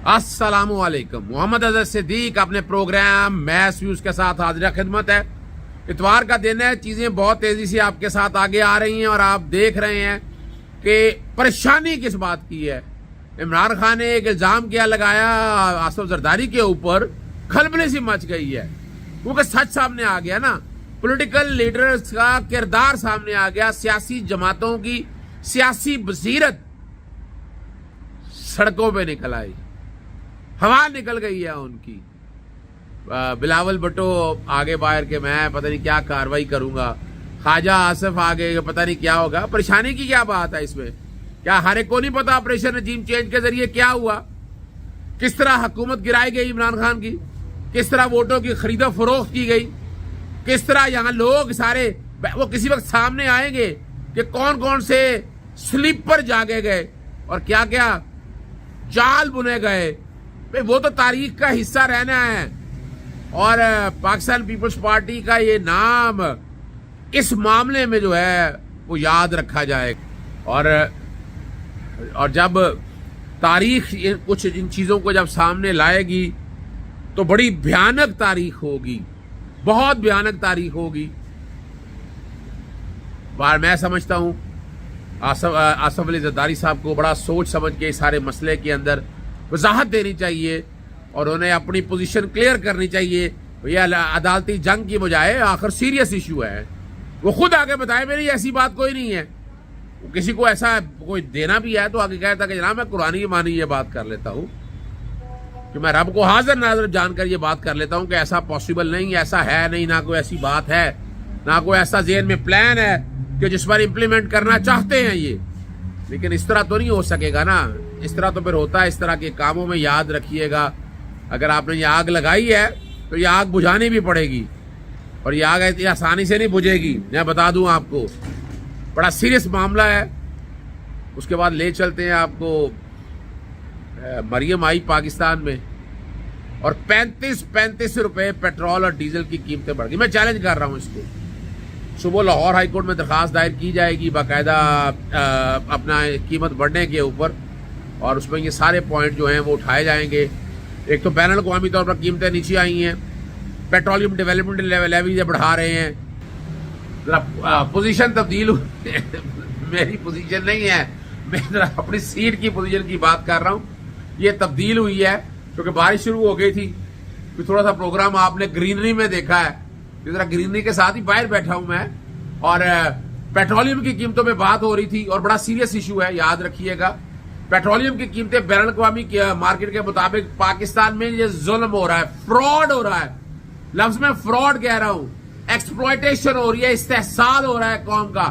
अस्सलामुअलैकुम। मोहम्मद अजहर सिद्दीक अपने programme mess views के साथ हाजिर खिदमत है। इतवार का दिन है, चीजें बहुत तेजी से आपके साथ आगे आ रही हैं और आप देख रहे हैं कि परेशानी किस बात की है। इमरान खान ने एक इल्जाम क्या लगाया आसिफ जरदारी के ऊपर, खलबली सी मच गई है क्योंकि सच सामने आ गया ना, पॉलिटिकल लीडर्स का किरदार सामने आ गया, सियासी जमातों की सियासी बसीरत सड़कों पे निकल आई, हवा निकल गई है उनकी। बिलावल भुट्टो आगे बाहर के मैं पता नहीं क्या कार्रवाई करूंगा, ख्वाजा आसिफ आगे पता नहीं क्या होगा। परेशानी की क्या बात है इसमें? क्या हर एक को नहीं पता ऑपरेशन रजीम चेंज के जरिए क्या हुआ, किस तरह हुकूमत गिराई गई इमरान खान की, किस तरह वोटों की खरीदो फरोख्त की गई, किस तरह यहाँ लोग सारे वो किसी वक्त सामने आएंगे कि कौन कौन से स्लीपर जागे गए और क्या क्या जाल बुने गए। भाई वो तो तारीख का हिस्सा रहना है और पाकिस्तान पीपल्स पार्टी का ये नाम इस मामले में जो है वो याद रखा जाए। और जब तारीख कुछ इन चीजों को जब सामने लाएगी तो बड़ी भयानक तारीख होगी, बहुत भयानक तारीख होगी। मैं समझता हूं आसिफ अली जरदारी साहब को बड़ा सोच समझ के इस सारे मसले के अंदर वजाहत देनी चाहिए और उन्हें अपनी पोजीशन क्लियर करनी चाहिए। भैया अदालती जंग की बजाय आखिर सीरियस इशू है, वो खुद आगे बताए मेरी ऐसी बात कोई नहीं है। किसी को ऐसा कोई देना भी है तो आगे कहता कि जनाब मैं कुरानी मानी ये बात कर लेता हूं कि मैं रब को हाजिर नाज़िर जानकर ये बात कर लेता हूं कि ऐसा पॉसिबल नहीं, ऐसा है नहीं, ना कोई ऐसी बात है, ना कोई ऐसा जेहन में प्लान है कि जिस पर इंप्लीमेंट करना चाहते हैं ये। लेकिन इस तरह तो नहीं हो सकेगा ना, इस तरह तो फिर होता है इस तरह के कामों में। याद रखिएगा अगर आपने ये आग लगाई है तो ये आग बुझानी भी पड़ेगी और ये आग इतनी आसानी से नहीं बुझेगी, मैं बता दूं आपको। बड़ा सीरियस मामला है। उसके बाद ले चलते हैं आपको, मरियम आई पाकिस्तान में और 35 रुपए पेट्रोल और डीजल की कीमतें बढ़ गई। मैं चैलेंज कर रहा हूं इसको। सुबह लाहौर हाई कोर्ट में दरखास्त दायर की जाएगी बाकायदा अपना कीमत बढ़ने के ऊपर और उसमें ये सारे पॉइंट जो हैं वो उठाए जाएंगे। एक तो बैन अल-अक़वामी तौर पर कीमतें नीचे आई हैं, पेट्रोलियम डेवलपमेंट लेवी बढ़ा रहे हैं। जरा पोजीशन तब्दील मेरी पोजीशन नहीं है, मैं जरा अपनी सीट की पोजीशन की बात कर रहा हूँ। ये तब्दील हुई है क्योंकि बारिश शुरू हो गई थी, फिर थोड़ा सा प्रोग्राम आपने ग्रीनरी में देखा है, जरा ग्रीनरी के साथ ही बाहर बैठा हूं मैं और पेट्रोलियम की कीमतों में बात हो रही थी और बड़ा सीरियस इशू है, याद रखिएगा। पेट्रोलियम की कीमतें बैन अल-अक़वामी मार्केट के मुताबिक पाकिस्तान में ये जुल्म हो रहा है, फ्रॉड हो रहा है। लफ्ज में फ्रॉड कह रहा हूं, एक्सप्लॉयटेशन हो रही है, इस्तेहसाल हो रहा है कौम का,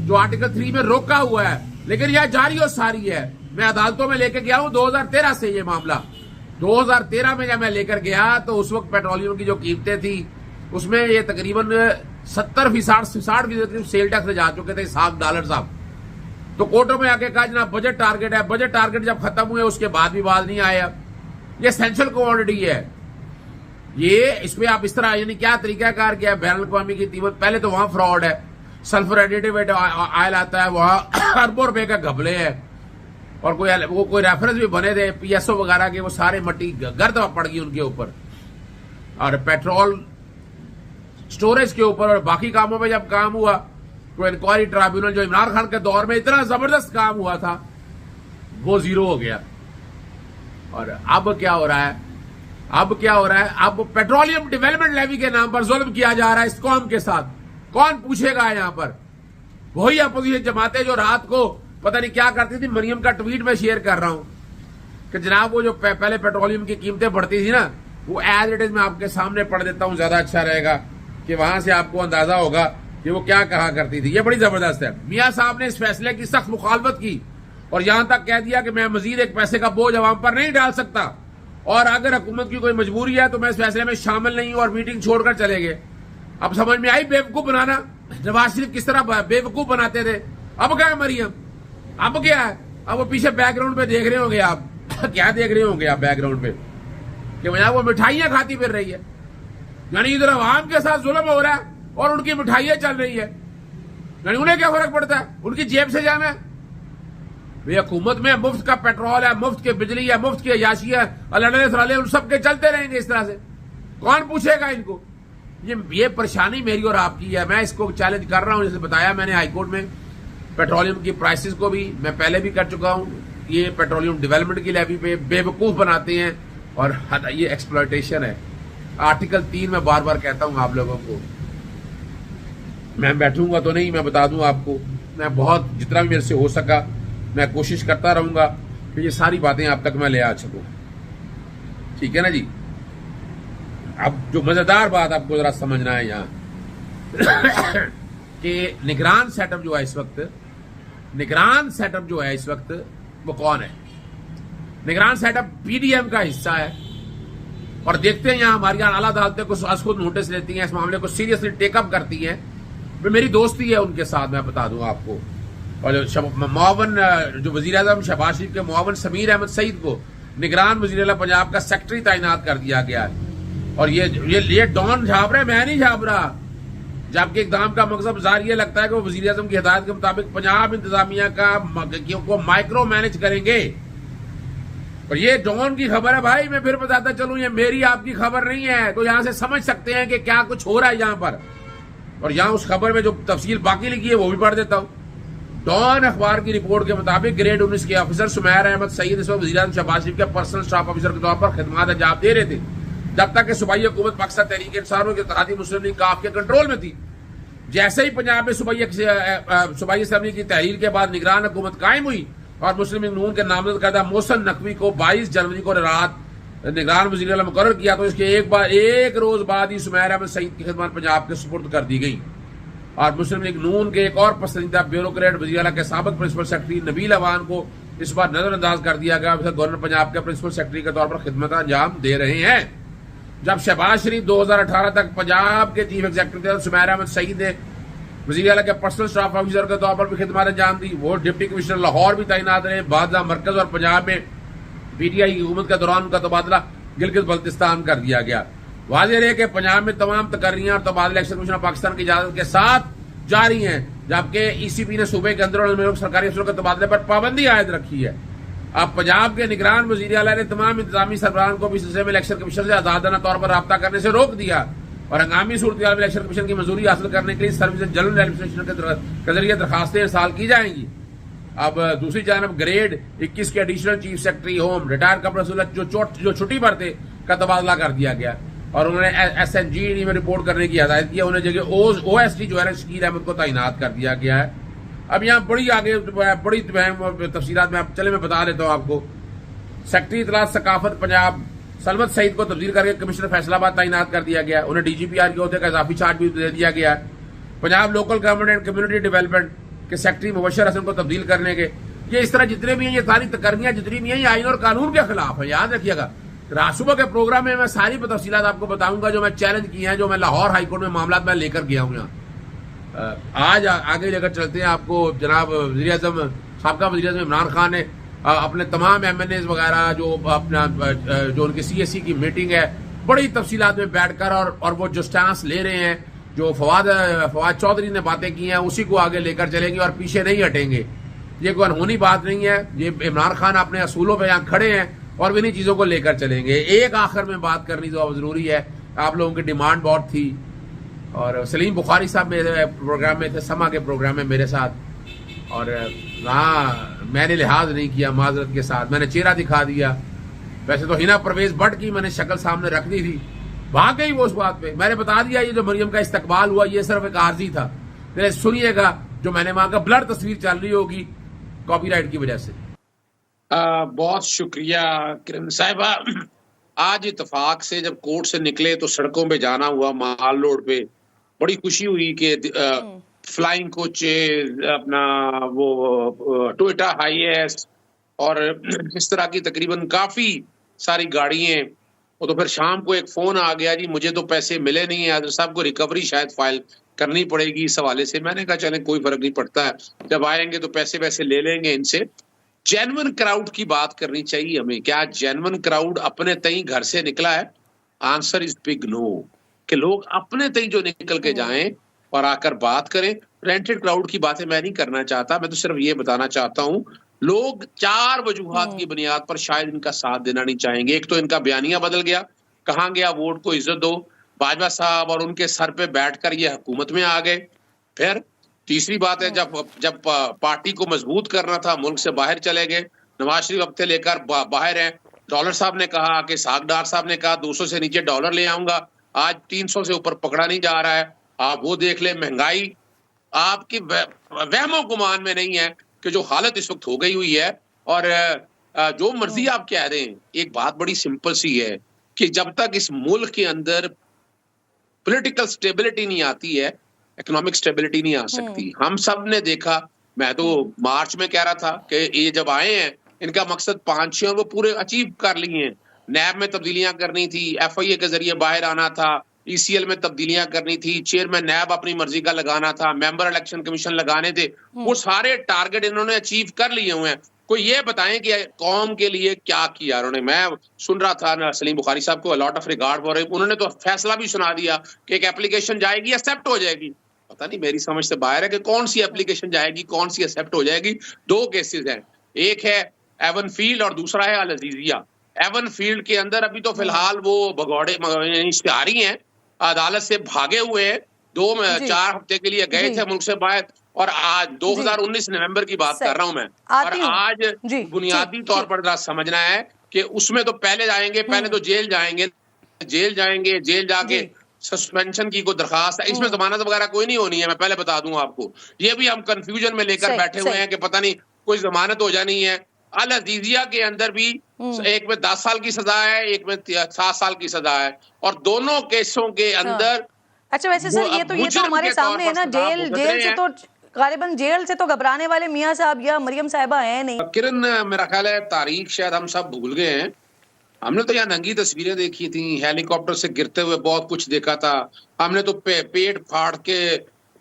जो आर्टिकल 3 में रोका हुआ है, लेकिन यह जारी और सारी है। मैं अदालतों में लेकर गया हूं 2013 से ये मामला। 2013 में जब मैं लेकर गया तो उस वक्त पेट्रोलियम की जो कीमतें थी उसमें ये तकरीबन 60% सेल टैक्स जा चुके थे $7 साहब। तो कोर्टों में आके कहा जनाब बजट टारगेट है, बजट टारगेट जब खत्म हुए उसके बाद विवाद नहीं आया। ये एसेंशियल कमोडिटी है ये, इसमें आप इस तरह यानी क्या तरीकाकार किया है बैन अल-अक़वामी की कीमत। पहले तो वहां फ्रॉड है, सल्फर एडिटिव ऑयल आता है, वहां अरबों रुपए का घपले है और कोई रेफरेंस भी बने थे PSO वगैरह के, वो सारे मट्टी गर्द पड़ गई उनके ऊपर। और पेट्रोल स्टोरेज के ऊपर और बाकी कामों में जब काम हुआ तो इंक्वायरी ट्राइब्यूनल जो इमरान खान के दौर में इतना जबरदस्त काम हुआ था वो जीरो हो गया। और अब क्या हो रहा है, अब पेट्रोलियम डेवलपमेंट लेवी के नाम पर जुल्म किया जा रहा है इस कौम के साथ। कौन पूछेगा यहां पर? वही अपोजिशन जमातें जो रात को पता नहीं क्या करती थी। मरियम का ट्वीट में शेयर कर रहा हूं कि जनाब वो जो पहले पेट्रोलियम की कीमतें बढ़ती थी ना, वो एज इट इज मैं आपके सामने पढ़ देता हूं, ज्यादा अच्छा रहेगा कि वहां से आपको अंदाजा होगा कि वो क्या कहा करती थी। ये बड़ी जबरदस्त है। मियां साहब ने इस फैसले की सख्त मुखालफत की और यहां तक कह दिया कि मैं मजीद एक पैसे का बोझ अवाम पर नहीं डाल सकता और अगर हुकूमत की कोई मजबूरी है तो मैं इस फैसले में शामिल नहीं हूं और मीटिंग छोड़कर चले गए। अब समझ में आई बेवकूफ बनाना, नवाज शरीफ किस तरह बेवकूफ बनाते थे। अब क्या है मरियम, अब क्या है? अब वो पीछे बैकग्राउंड पे देख रहे होंगे आप क्या देख रहे होंगे आप बैकग्राउंड पे कि वहां वो मिठाइयां खाती फिर रही है, यानी इधर अवाम के साथ जुल्म हो रहा है और उनकी मिठाइयां चल रही है, यानी उन्हें क्या फर्क पड़ता है, उनकी जेब से जाना है। ये हुकूमत में मुफ्त का पेट्रोल है, मुफ्त की बिजली है, मुफ्त की अयाशी है, लड़ने थराले उन सबके चलते रहेंगे इस तरह से। कौन पूछेगा इनको? ये परेशानी मेरी और आपकी है। मैं इसको चैलेंज कर रहा हूं। जैसे बताया मैंने हाईकोर्ट में, पेट्रोलियम की प्राइसेस को भी मैं पहले भी कर चुका हूं। ये पेट्रोलियम डेवलपमेंट की लेवी पे बेवकूफ बनाते हैं और ये एक्सप्लॉयटेशन है। आर्टिकल 3 में बार बार कहता हूं आप लोगों को, मैं बैठूंगा तो नहीं, मैं बता दूं आपको, मैं बहुत जितना भी मेरे से हो सका मैं कोशिश करता रहूंगा कि ये सारी बातें आप तक मैं ले आ सकूं। ठीक है ना जी। अब जो मजेदार बात आपको जरा समझना है यहां कि निगरान सेटअप जो है इस वक्त, निगरान सेटअप जो है इस वक्त वो कौन है? निगरान सेटअप पीडीएम का हिस्सा है। और देखते हैं यहां हमारी आला अदालतें को खुद नोटिस लेती हैं, इस मामले को सीरियसली टेकअप करती हैं। मेरी दोस्ती है उनके साथ, मैं बता दूं आपको। और जो मुआवन जो वजीर आजम शहबाज शरीफ के मुआवन समीर अहमद सईद को निगरान वजीर आला पंजाब का सेक्रेटरी तैनात कर दिया गया है। और ये डॉन झाप रहे, मैं नहीं झाप रहा। जबकि इकदाम का मकसद जार ये लगता है कि वो वजीर आजम की हिदायत के मुताबिक पंजाब इंतजामिया को माइक्रो मैनेज करेंगे। और ये डॉन की खबर है भाई, मैं फिर बताता चलूं, ये मेरी आपकी खबर नहीं है। तो यहां से समझ सकते हैं कि क्या कुछ हो रहा है यहां पर। और यहां उस खबर में जो तफसील बाकी लिखी है वो भी पढ़ देता हूं। डॉन अखबार की रिपोर्ट के मुताबिक ग्रेड 19 के ऑफिसर सुमैर अहमद सईद इस वक्त वज़ीर आज़म शहबाज शरीफ के पर्सनल स्टाफ ऑफिसर के तौर पर खिदमत अंजाम दे रहे थे, जब तक कि सूबाई हुकूमत पाकिस्तान तहरीक इंसाफ के इत्तेहादी मुस्लिम लीग काफ के कंट्रोल में थी। जैसे ही पंजाब में सूबाई असेंबली की तहरीर के बाद निगरान हुकूमत कायम हुई और मुस्लिम लीग नून के नामजद करदा मोहसिन नकवी को 22 जनवरी को रात निगरान वज़ीर आला मुकर्रर किया, तो इसके एक रोज बाद ही सुमैर अहमद सईद की खिदमत पंजाब के सुपुर्द कर दी गई। और मुस्लिम लीग नून के एक और पसंदीदा ब्यूरोक्रेट वज़ीर आला के साबिक प्रिंसिपल सेक्रेटरी नबील अवान को इस बार नजरअंदाज कर दिया गया। गवर्नर पंजाब के प्रिंसिपल सेक्रेटरी के तौर पर खिदमत अंजाम दे रहे हैं। जब शहबाज शरीफ 2018 तक पंजाब के चीफ एग्जीक्यूटिव थे, सुमैर अहमद सईद ने वज़ीर आला के पर्सनल स्टाफ ऑफिसर के तौर पर भी खिदमत अंजाम दी। वो डिप्टी कमिश्नर लाहौर भी तैनात रहे। बादशाह मरकज और पंजाब में पीटीआई की हुकूमत के दौरान उनका तबादला गिलगित बल्तिस्तान कर दिया गया। वाज़ेह है कि पंजाब में तमाम तकर्रियां और तबादला इलेक्शन कमीशन ऑफ पाकिस्तान की इजाजत के साथ जारी हैं, जबकि ईसीपी ने सूबे के अंदर और सरकारी अफसरों के तबादले पर पाबंदी आयद रखी है। अब पंजाब के निगरान वज़ीर आला ने तमाम इंतजामी सरबराहान को भी सिलसिले में इलेक्शन कमीशन से आजादाना तौर पर राब्ता करने से रोक दिया और हंगामी सूरत में इलेक्शन कमीशन की मंजूरी हासिल करने के लिए सर्विस जनरल एडमिनिस्ट्रेशन के जरिए दरखास्तें इरसाल की जाएंगी। अब दूसरी जानब ग्रेड 21 के additional chief secretary home retire Kamar Rasool जो छुट्टी पर थे का तबादला कर दिया गया और उन्होंने SNG में रिपोर्ट करने की हिदायत की। उन्हें जगह OST जो है शकील अहमद को तैनात कर दिया गया है। अब यहाँ बड़ी तफसीलात में चले मैं बता देता हूँ आपको। सेक्रेटरी इतलात सकाफत पंजाब सलमत सईद को तब्दील करके कमिश्नर फैसलाबाद तैनात कर दिया गया। उन्हें DGPR के होते का इजाफी चार्ज भी दे दिया गया है। Punjab local government and community development के सेक्रेटरी मुबशर हसन को तब्दील करने के, ये इस तरह जितने भी हैं, ये सारी तकर्रियां जितनी भी हैं, ये आइन और कानून के खिलाफ है। याद रखिएगा, सुबह के प्रोग्राम में मैं सारी तफसीलात आपको बताऊंगा जो मैं चैलेंज किए हैं, जो मैं लाहौर हाईकोर्ट में मामला मैं लेकर गया हूं। यहाँ आज आगे लेकर चलते हैं आपको। जनाब वज़ीर आज़म साबका वज़ीर आज़म इमरान खान ने अपने तमाम MNAs वगैरह जो अपना जो उनकी CSE की मीटिंग है, बड़ी तफसीलात में बैठकर और वो जो स्टांस ले रहे हैं, जो फवाद चौधरी ने बातें की हैं, उसी को आगे लेकर चलेंगे और पीछे नहीं हटेंगे। ये कोई अनहोनी बात नहीं है। ये इमरान खान अपने असूलों पर यहाँ खड़े हैं और इन्हीं चीजों को लेकर चलेंगे। एक आखिर में बात करनी जो जरूरी है, आप लोगों की डिमांड बहुत थी और सलीम बुखारी साहब मेरे प्रोग्राम में थे, समा के प्रोग्राम में मेरे साथ, और हाँ मैंने लिहाज नहीं किया, माजरत के साथ मैंने चेहरा दिखा दिया। वैसे तो हिना परवेज भट्ट की मैंने शक्ल सामने रख दी थी, भाग गई वो उस बात पे। मैंने बता दिया ये जो मरियम का इस्तकबाल हुआ ये सिर्फ एक आर्जी था। पहले सुनिएगा जो मैंने वहां का ब्लर तस्वीर चल रही होगी कॉपीराइट की वजह से। बहुत शुक्रिया किरण साहिबा। आज इत्तेफाक से जब कोर्ट से निकले तो सड़कों पे जाना हुआ, माल रोड पे बड़ी खुशी हुई कि फ्लाइंग कोचेज, अपना वो टोयोटा हाईएस और इस तरह की तकरीबन काफी सारी गाड़ियां। तो फिर शाम को एक फोन आ गया, जी मुझे तो पैसे मिले नहीं है, आदर साहब को रिकवरी शायद फाइल करनी पड़ेगी इस हवाले से। मैंने कहा चले कोई फर्क नहीं पड़ता है, जब आएंगे तो पैसे वैसे ले लेंगे इनसे। जेन्युइन क्राउड की बात करनी चाहिए हमें। क्या जेन्युइन क्राउड अपने तई घर से निकला है? Answer is big no. कि लोग अपने तई जो निकल के जाएं और आकर बात करें। रेंटेड क्राउड की बातें मैं नहीं करना चाहता, मैं तो सिर्फ ये बताना चाहता हूं लोग 4 वजूहात की बुनियाद पर शायद इनका साथ देना नहीं चाहेंगे। एक तो इनका बयानिया बदल गया, कहाँ गया वोट को इज्जत दो, बाजवा साहब और उनके सर पे बैठकर ये हुकूमत में आ गए। फिर तीसरी बात है, जब पार्टी को मजबूत करना था मुल्क से बाहर चले गए। नवाज शरीफ हफ्ते लेकर बाहर हैं। डॉलर साहब ने कहा कि सागडार साहब ने कहा 200 से नीचे डॉलर ले आऊंगा, आज 300 से ऊपर पकड़ा नहीं जा रहा है। आप वो देख ले, महंगाई आपकी वहमो गुमान में नहीं है कि जो हालत इस वक्त हो गई हुई है। और जो मर्जी आप कह रहे हैं, एक बात बड़ी सिंपल सी है कि जब तक इस मुल्क के अंदर पॉलिटिकल स्टेबिलिटी नहीं आती है, इकोनॉमिक स्टेबिलिटी नहीं आ सकती। हम सब ने देखा, मैं तो मार्च में कह रहा था कि ये जब आए हैं इनका मकसद 5-6 वो पूरे अचीव कर लिए हैं। नैब में तब्दीलियां करनी थी, FIA के जरिए बाहर आना था, ECL में तब्दीलियां करनी थी, चेयरमैन नैब अपनी मर्जी का लगाना था, मेंबर इलेक्शन कमीशन लगाने थे। वो सारे टारगेट इन्होंने अचीव कर लिए हुए हैं। कोई ये बताएं कि कौम के लिए क्या किया उन्होंने। मैं सुन रहा था सलीम बुखारी साहब को, अलॉट ऑफ रिगार्ड फॉर, उन्होंने तो फैसला भी सुना दिया कि एक एप्लीकेशन जाएगी, एक्सेप्ट हो जाएगी। पता नहीं, मेरी समझ से बाहर है कि कौन सी एप्लीकेशन जाएगी, कौन सी एक्सेप्ट हो जाएगी। 2 केसेस हैं, एक है एवन फील्ड और दूसरा है अल अजीजिया। एवन फील्ड के अंदर अभी तो फिलहाल वो भगौड़े इश्तिहारी हैं, अदालत से भागे हुए हैं। 4 हफ्ते के लिए गए थे मुल्क से बाहर, और आज 2019 नवंबर की बात कर रहा हूं मैं। और आज बुनियादी तौर पर जरा समझना है कि उसमें तो पहले जाएंगे, पहले तो जेल जाएंगे, जेल जाके सस्पेंशन की कोई दरखास्त है। इसमें जमानत वगैरह कोई नहीं होनी है, मैं पहले बता दूं आपको। ये भी हम कंफ्यूजन में लेकर बैठे हुए हैं कि पता नहीं कोई जमानत हो जानी है। अल अजीजिया के अंदर भी एक में 10 साल की सजा है, एक में 7 साल की सजा है, और दोनों केसों के अंदर अच्छा वैसे सर ये तो हमारे सामने है ना, जेल से तो गालिबन जेल से तो घबराने वाले मियां साहब या मरियम साहिबा है नहीं। किरण, मेरा ख्याल है तारीख शायद हम सब भूल गए हैं। हमने तो यहाँ नंगी तस्वीरें देखी थी, हेलीकॉप्टर से गिरते हुए बहुत कुछ देखा था। हमने तो पेट फाड़ के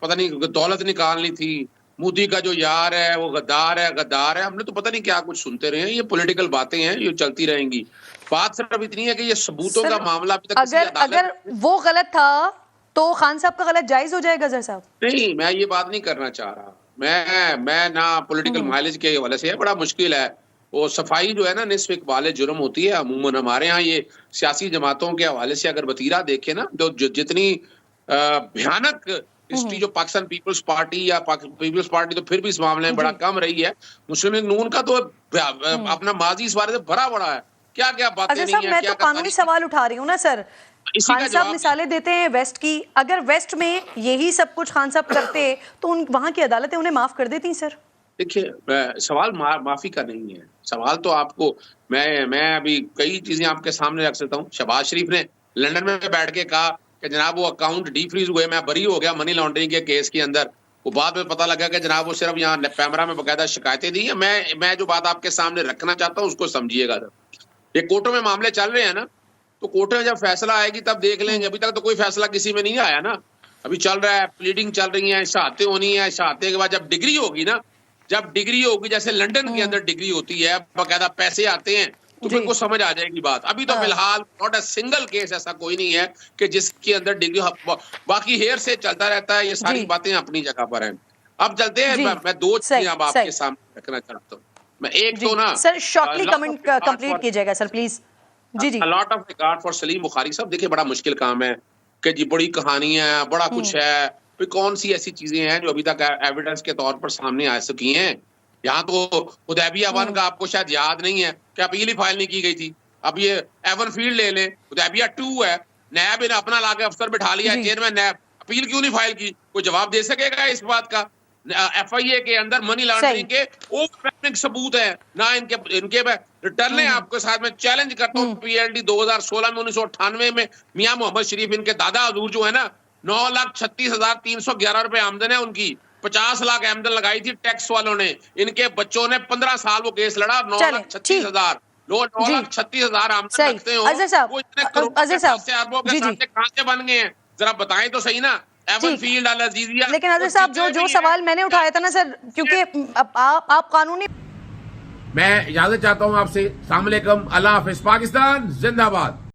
पता नहीं दौलत निकालनी थी। मोदी का जो यार है वो गद्दार है। हमने तो पता नहीं क्या कुछ सुनते रहे हैं। ये पॉलिटिकल बातें हैं, ये चलती रहेंगी। बात सिर्फ इतनी है कि ये सबूतों का मामला अभी तक अगर वो गलत था तो खान साहब का गलत जायज हो जाएगा अजहर साहब? नहीं, मैं ये बात नहीं करना चाह रहा। मैं ना पॉलिटिकल माइलेज के हवाले से है, बड़ा मुश्किल है। वो सफाई जो है ना निस्फ इकबाल जुर्म होती है अमूमन हमारे यहाँ। ये सियासी जमातों के हवाले से अगर वतीरा देखे ना, तो जितनी भयानक हिस्ट्री जो पाकिस्तान पीपल्स पार्टी या पीपल्स पार्टी तो फिर भी इस मामले में बड़ा कम रही है। मुस्लिम लीग नून का तो अपना माजी इस बारे से भरा बड़ा है। क्या क्या बातें नहीं है। मैं तो कानूनी सवाल उठा रही हूँ ना सर। खान साहब मिसालें देते हैं वेस्ट की, अगर वेस्ट में यही सब कुछ खान साहब करते तो वहां की अदालतें उन्हें माफ कर देती सर। देखिए, सवाल माफी का नहीं है। सवाल तो आपको मैं अभी कई चीजें आपके सामने रख सकता हूँ। शहबाज शरीफ ने लंदन में बैठ के कहा कि जनाब वो अकाउंट डीफ्रीज हुए, मैं बरी हो गया मनी लॉन्ड्रिंग के केस के अंदर। वो बाद में पता लगा कि जनाब वो सिर्फ यहाँ पैमरा में बकायदा शिकायतें दी है। मैं जो बात आपके सामने रखना चाहता हूँ उसको समझिएगा सर। ये कोर्टों में मामले चल रहे हैं ना, तो कोर्ट में जब फैसला आएगी तब देख लेंगे। अभी तक तो कोई फैसला किसी में नहीं आया ना, अभी चल रहा है, प्लीडिंग चल रही है, शहादतें होनी है। शहादते के बाद जब डिग्री होगी ना, जैसे लंदन के अंदर डिग्री होती है, बकायदा पैसे आते हैं, तो फिर को समझ आ जाएगी बात। अभी तो फिलहाल नॉट अ सिंगल केस ऐसा कोई नहीं है कि जिसके अंदर डिग्री, बाकी हेयर से चलता रहता है। ये सारी बातें अपनी जगह पर हैं। अब चलते हैं, मैं 2 चीजें अब आपके सामने रखना चाहता हूँ। मैं एक तो ना सर शॉर्टली कमेंट कंप्लीट कीजिएगा सर प्लीज। जी। A lot of regard for Salim Bukhari साहब। देखिए, बड़ा मुश्किल काम है कि जी बड़ी कहानी है, बड़ा कुछ है, फिर कौन सी ऐसी चीजें हैं जो अभी तक एविडेंस के तौर पर सामने आ चुकी हैं। यहाँ तो हुदैबिया 1 का आपको शायद याद नहीं है कि अपील ही फाइल नहीं की गई थी। अब ये एवन फील्ड ले लें, हुदैबिया 2 है, नैब ने अपना लाके अफसर बिठा लिया, चेयरमैन नैब, अपील क्यों नहीं फाइल की? कोई जवाब दे सकेगा इस बात का? FIA के अंदर मनी लॉन्ड्रिंग के ओवरवेलमिंग सबूत है ना, इनके रिटर्न है। आपके साथ में चैलेंज करता हूँ, PLD 2016 में 1998 में मियां मोहम्मद शरीफ, इनके दादा हजूर जो है ना, 9,36,311 रुपए आमदन है उनकी। 50 लाख आमदन लगाई थी टैक्स वालों ने। इनके बच्चों ने 15 साल वो केस लड़ा, 9,36,000 9,36,000 आमदन रखते हो, वो इतने अरबों के सामने कहां से बन गए हैं? जरा बताएं तो सही ना। एवन फील्ड, अल अजीजिया। लेकिन अजहर साहब जो सवाल मैंने उठाया था ना सर, क्योंकि आप कानूनी, मैं इजाजत चाहता हूं आपसे। अस्सलाम वालेकुम, अल्लाह हाफिज, पाकिस्तान जिंदाबाद।